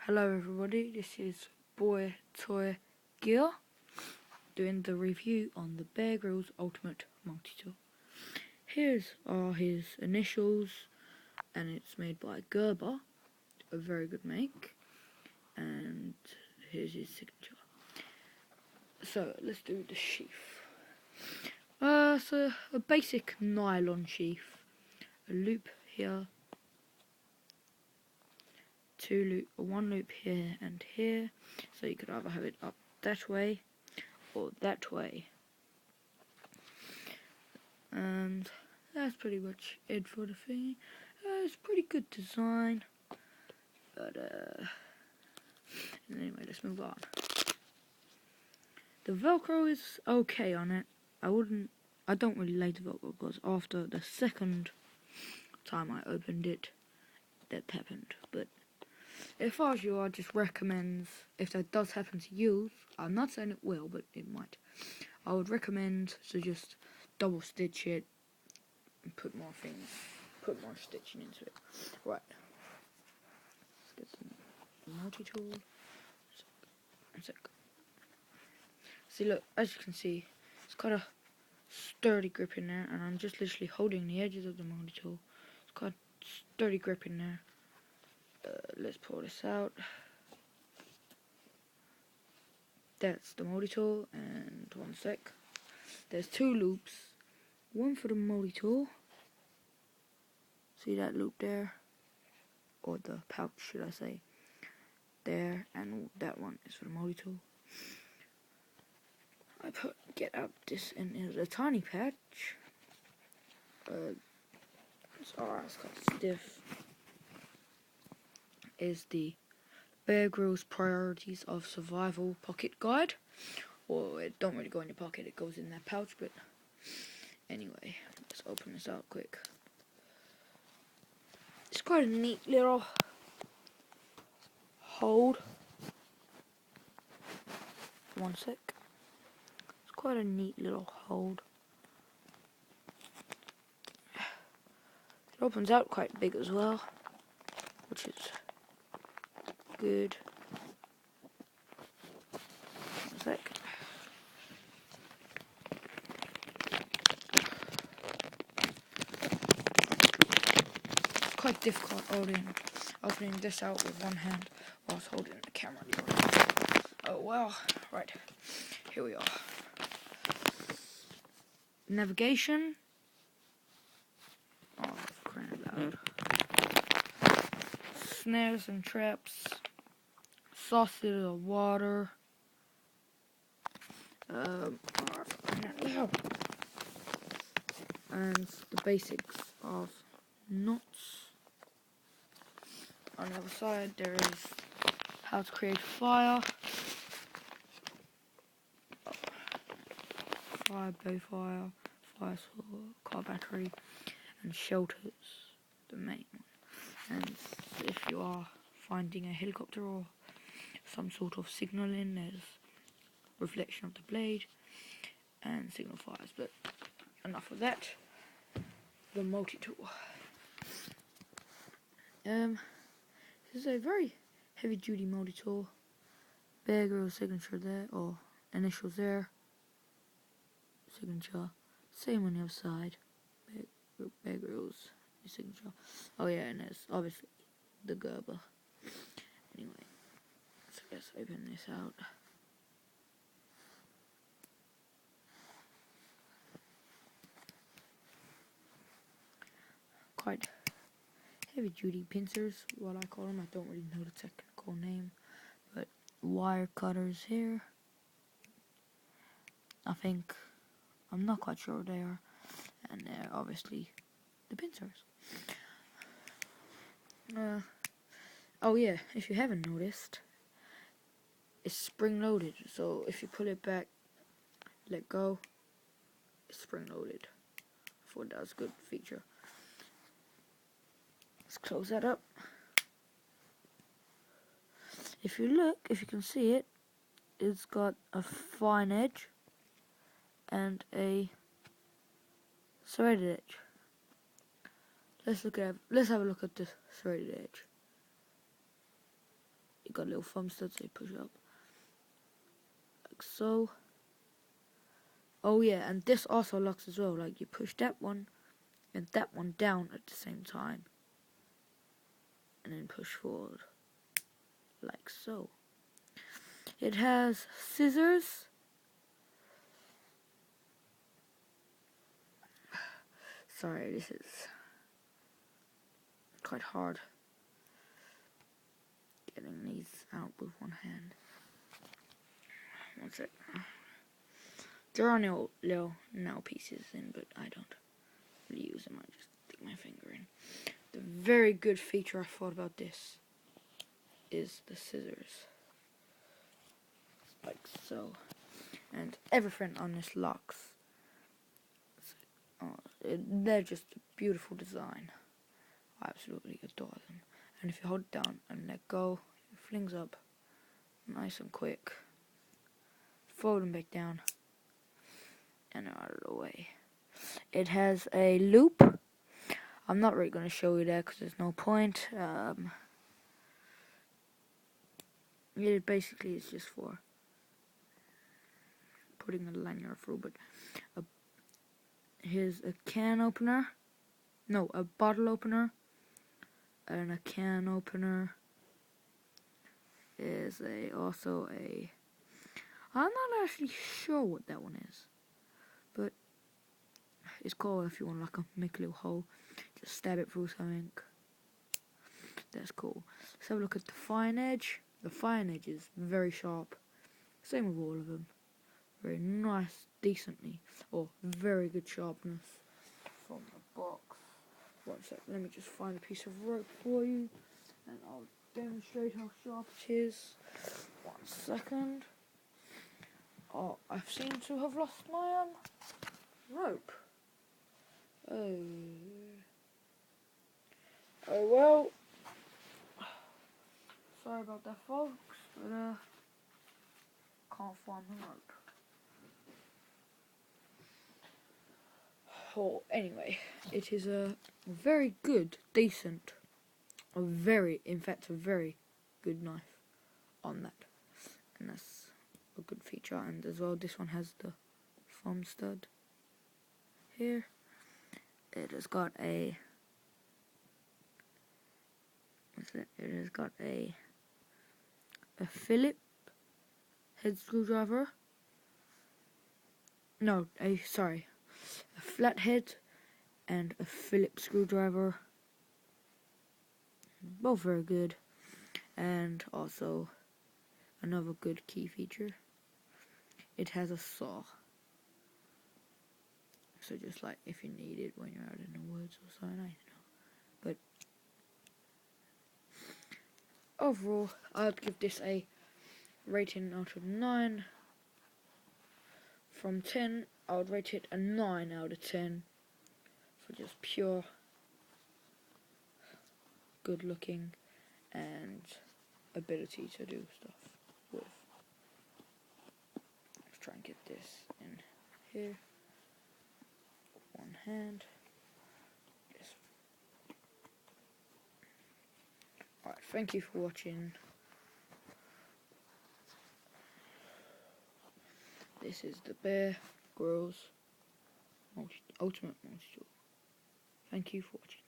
Hello everybody, this is Boy Toy Gear doing the review on the Bear Grylls Ultimate Multi-Tool. Here's are his initials, and it's made by Gerber, a very good make, and here's his signature. So let's do the sheath. So a basic nylon sheath, a loop here, one loop here and here, so you could either have it up that way or that way. And that's pretty much it for the thing. It's pretty good design, but anyway, let's move on. The Velcro is okay on it. I don't really like the Velcro because after the second time I opened it, that happened. But if I was you, I'd just recommend, if that does happen to you, I'm not saying it will, but it might, I would recommend to just double stitch it and put more stitching into it. Right, let's get the multi-tool. See, look, as you can see, it's got a sturdy grip in there, and I'm just literally holding the edges of the multi-tool. It's got a sturdy grip in there. Let's pull this out. That's the multi-tool, and one sec. There's two loops, one for the multi-tool. See that loop there, or the pouch, should I say? There, and that one is for the multi-tool. Get out this and a tiny patch. It's quite stiff. Is the Bear Grylls Priorities of Survival Pocket Guide. Or it don't really go in your pocket, it goes in that pouch, but anyway, let's open this out quick. It's quite a neat little hold. One sec. It's quite a neat little hold. It opens out quite big as well, which is good. One sec. It's quite difficult opening this out with one hand whilst holding the camera. Oh well, right, here we are. Navigation. Oh, it's crying loud. Snares and traps. Sauces of water. And the basics of knots. On the other side, there is how to create fire. Fire saw, car battery, and shelters, the main one. And if you are finding a helicopter or some sort of signal in, there's reflection of the blade and signal fires. But enough of that. The multi-tool. This is a very heavy-duty multi-tool. Bear Grylls signature there, or initials there. Signature. Same on the other side. Bear Grylls signature. Oh yeah, and there's obviously the Gerber. Anyway, so let's open this out. Quite heavy duty pincers, what I call them. I don't really know the technical name, but wire cutters here. I'm not quite sure what they are, and they're obviously the pincers. Oh yeah, if you haven't noticed, it's spring loaded, so if you pull it back, let go, it's spring loaded. I thought that was a good feature. Let's close that up. If you look, if you can see it, it's got a fine edge and a serrated edge. Let's have a look at the serrated edge. got a little thumb stud, so you push up like so. Oh yeah, and this also locks as well. Like you push that one and that one down at the same time, and then push forward like so. It has scissors. Sorry, this is quite hard getting these out with one hand. What's it? There are no little nail pieces in, but I don't really use them. I just stick my finger in. The very good feature I thought about this is the scissors, like so, and everything on this locks. They're just a beautiful design. I absolutely adore them. And if you hold it down and let go, it flings up nice and quick. Fold them back down and they're out of the way. It has a loop. I'm not really going to show you that because there's no point. It basically is just for putting a lanyard through, but here's a can opener. No, a bottle opener. And a can opener is also a. I'm not actually sure what that one is, but it's cool if you want like make a little hole, just stab it through something. That's cool. Let's have a look at the fine edge. The fine edge is very sharp. Same with all of them. Very nice, decently, or very good sharpness from the box. One sec, let me just find a piece of rope for you, and I'll demonstrate how sharp it is. 1 second. Oh, I seem to have lost my rope. Oh well. Sorry about that, folks, but can't find the rope. Oh, anyway, it is a very good, decent, in fact, a very good knife on that, and that's a good feature. And as well, this one has the thumb stud here. It has got a It has got a Philip head screwdriver. No, a flathead and a Phillips screwdriver. Both very good. And also another good key feature, it has a saw. So just like if you need it when you're out in the woods or something, I don't know. But overall, I'd give this a rating out of 9. From 10, I would rate it a 9 out of 10 for just pure good looking and ability to do stuff with. Let's try and get this in here. One hand. Yes. Alright, thank you for watching. This is the Bear Grylls Ultimate Multi-Tool. Thank you for watching.